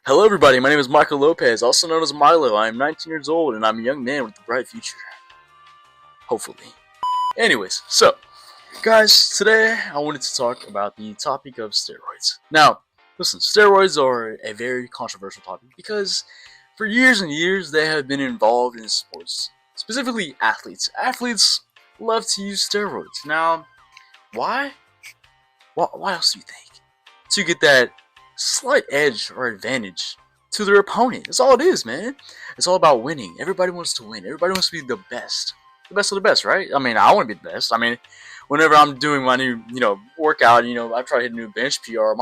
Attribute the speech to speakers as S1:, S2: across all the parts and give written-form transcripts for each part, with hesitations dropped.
S1: Hello everybody, my name is Michael Lopez, also known as Milo. I am 19 years old and I'm a young man with a bright future. Hopefully. Anyways, so, guys, today I wanted to talk about the topic of steroids. Now, listen, steroids are a very controversial topic because for years and years they have been involved in sports. Specifically athletes. Athletes love to use steroids. Now, why? Why else do you think? To get that slight edge or advantage to their opponent. That's all it is, man. It's all about winning. Everybody wants to win. Everybody wants to be the best of the best, right? I mean, I want to be the best. I mean, whenever I'm doing my new, workout, I try to hit a new bench PR.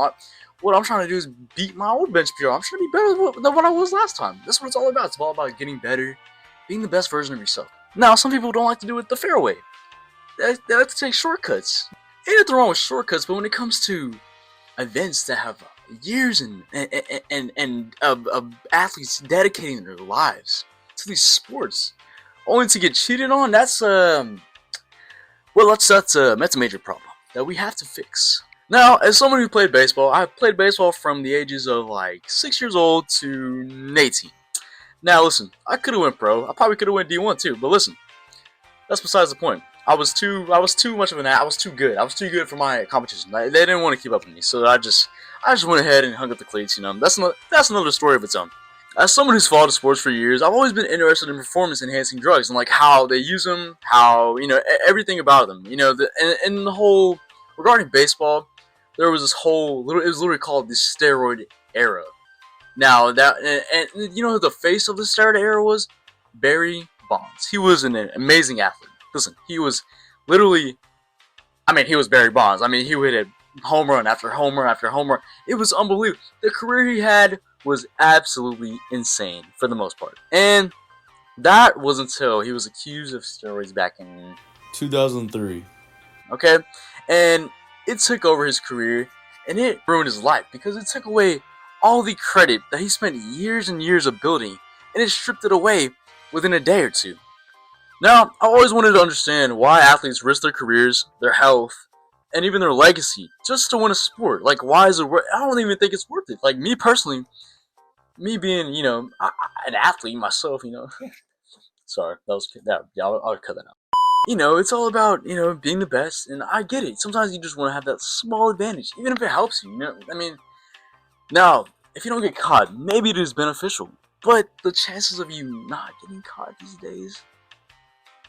S1: What I'm trying to do is beat my old bench PR. I'm trying to be better than what I was last time. That's what it's all about. It's all about getting better, being the best version of yourself. Now, some people don't like to do it the fair way. They like to take shortcuts. Ain't nothing wrong with shortcuts, but when it comes to events that have years of athletes dedicating their lives to these sports, only to get cheated on, that's a major problem that we have to fix. Now, as someone who played baseball, I played baseball from the ages of like 6 years old to 18. Now, listen, I could have went pro. I probably could have went D1 too, but listen, that's besides the point. I was too much of I was too good. I was too good for my competition. They didn't want to keep up with me, so I just went ahead and hung up the cleats. That's another story of its own. As someone who's followed sports for years, I've always been interested in performance-enhancing drugs and like how they use them, how everything about them. And the whole regarding baseball, there was this whole it was literally called the steroid era. Now that and who the face of the steroid era was? Barry Bonds. He was an amazing athlete. Listen, he was literally, he was Barry Bonds. He would hit home run after home run after home run. It was unbelievable. The career he had was absolutely insane for the most part. And that was until he was accused of steroids back in
S2: 2003.
S1: Okay? And it took over his career and it ruined his life because it took away all the credit that he spent years and years of building, and it stripped it away within a day or two. Now, I always wanted to understand why athletes risk their careers, their health, and even their legacy just to win a sport. Like, why is it worth? I don't even think it's worth it. Like, me personally, me being, an athlete myself, Sorry, I'll cut that out. It's all about, being the best, and I get it. Sometimes you just want to have that small advantage, even if it helps you, Now, if you don't get caught, maybe it is beneficial, but the chances of you not getting caught these days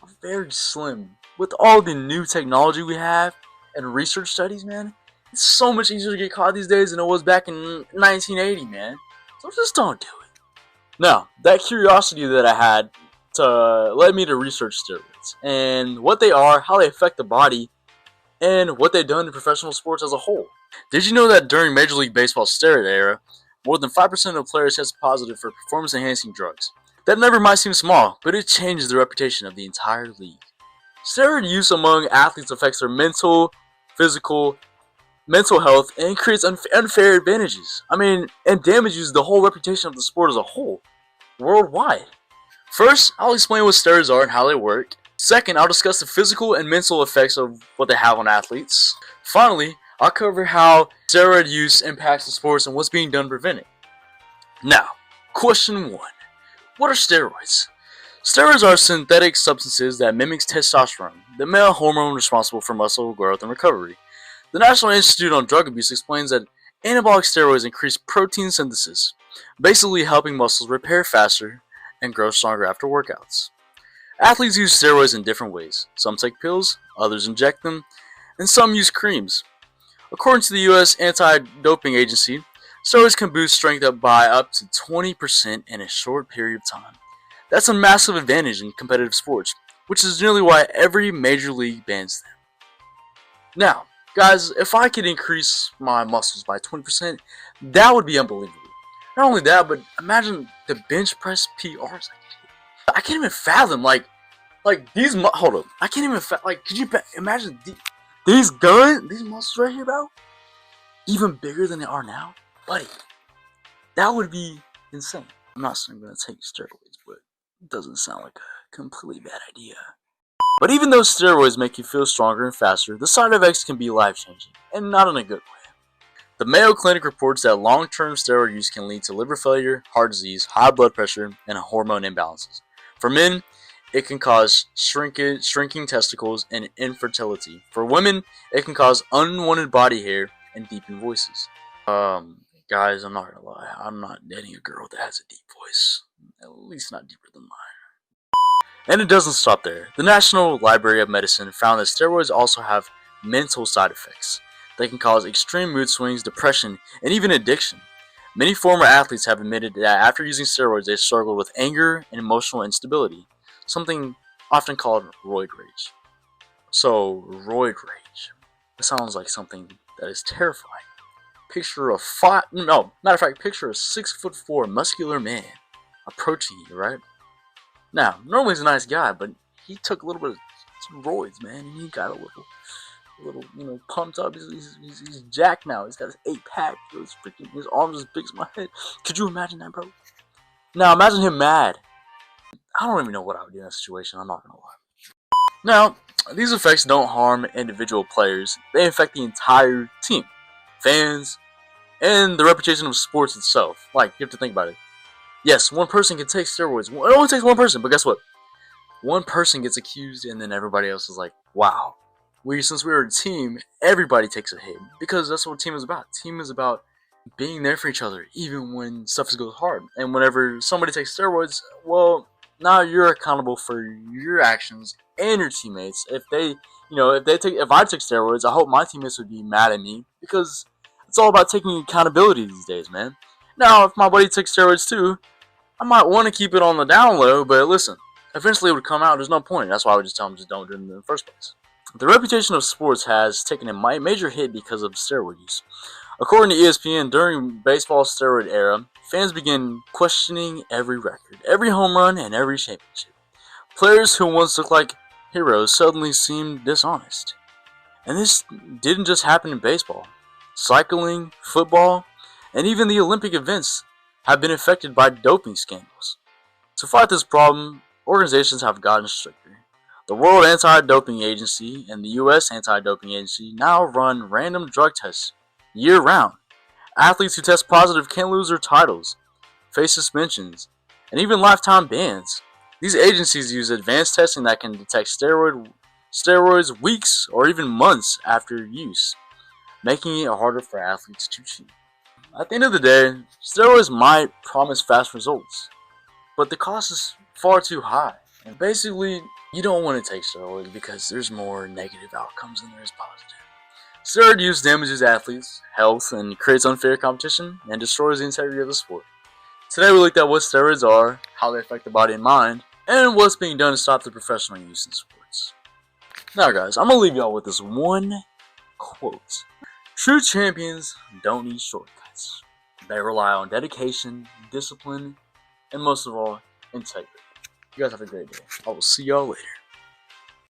S1: are very slim. With all the new technology we have and research studies, man, it's so much easier to get caught these days than it was back in 1980, man. So just don't do it. Now, that curiosity that I had led me to research steroids and what they are, how they affect the body, and what they've done in professional sports as a whole. Did you know that during Major League Baseball's steroid era, more than 5% of players tested positive for performance-enhancing drugs? That number might seem small, but it changes the reputation of the entire league. Steroid use among athletes affects their mental health, and creates unfair advantages. And damages the whole reputation of the sport as a whole, worldwide. First, I'll explain what steroids are and how they work. Second, I'll discuss the physical and mental effects of what they have on athletes. Finally, I'll cover how steroid use impacts the sports and what's being done to prevent it. Now, question 1. What are steroids? Steroids are synthetic substances that mimic testosterone, the male hormone responsible for muscle growth and recovery. The National Institute on Drug Abuse explains that anabolic steroids increase protein synthesis, basically helping muscles repair faster and grow stronger after workouts. Athletes use steroids in different ways. Some take pills, others inject them, and some use creams. According to the U.S. Anti-Doping Agency, steroids can boost strength up by up to 20% in a short period of time. That's a massive advantage in competitive sports, which is nearly why every major league bans them. Now, guys, if I could increase my muscles by 20%, that would be unbelievable. Not only that, but imagine the bench press PRs. I can't even fathom, these, hold up, I can't even, could you imagine these muscles right here, bro? Even bigger than they are now? Buddy, that would be insane. I'm not saying I'm going to take steroids, but it doesn't sound like a completely bad idea. But even though steroids make you feel stronger and faster, the side effects can be life-changing, and not in a good way. The Mayo Clinic reports that long-term steroid use can lead to liver failure, heart disease, high blood pressure, and hormone imbalances. For men, it can cause shrinking testicles and infertility. For women, it can cause unwanted body hair and deepened voices. Guys, I'm not gonna lie. I'm not dating a girl that has a deep voice. At least not deeper than mine. And it doesn't stop there. The National Library of Medicine found that steroids also have mental side effects. They can cause extreme mood swings, depression, and even addiction. Many former athletes have admitted that after using steroids, they struggled with anger and emotional instability, something often called roid rage. So, roid rage. That sounds like something that is terrifying. Picture a 6'4" muscular man approaching you, right? Now, normally he's a nice guy, but he took a little bit of steroids, man, and he got a little, pumped up. He's jacked now. He's got his 8-pack. His arms as big as my head. Could you imagine that, bro? Now, imagine him mad. I don't even know what I would do in that situation. I'm not gonna lie. Now, these effects don't harm individual players. They affect the entire team, fans, and the reputation of sports itself. Like, you have to think about it. Yes, one person can take steroids. It only takes one person, but guess what? One person gets accused, and then everybody else is like, wow. Since we're a team, everybody takes a hit. Because that's what a team is about. Team is about being there for each other, even when stuff goes hard. And whenever somebody takes steroids, well, now you're accountable for your actions and your teammates. If I took steroids, I hope my teammates would be mad at me, because it's all about taking accountability these days, man. Now, if my buddy took steroids too, I might want to keep it on the down low, but listen, eventually it would come out. There's no point. That's why I would just tell them just don't do it in the first place. The reputation of sports has taken a major hit because of steroid use. According to ESPN, during baseball's steroid era, fans began questioning every record, every home run, and every championship. Players who once looked like heroes suddenly seemed dishonest. And this didn't just happen in baseball. Cycling, football, and even the Olympic events have been affected by doping scandals. To fight this problem, organizations have gotten stricter. The World Anti-Doping Agency and the U.S. Anti-Doping Agency now run random drug tests year-round. Athletes who test positive can lose their titles, face suspensions, and even lifetime bans. These agencies use advanced testing that can detect steroids weeks or even months after use, making it harder for athletes to cheat. At the end of the day, steroids might promise fast results, but the cost is far too high. And basically, you don't want to take steroids because there's more negative outcomes than there is positive. Steroid use damages athletes' health and creates unfair competition and destroys the integrity of the sport. Today we looked at what steroids are, how they affect the body and mind, and what's being done to stop the professional use in sports. Now guys, I'm going to leave y'all with this one quote. True champions don't need shortcuts. They rely on dedication, discipline, and most of all, integrity. You guys have a great day. I will see y'all later.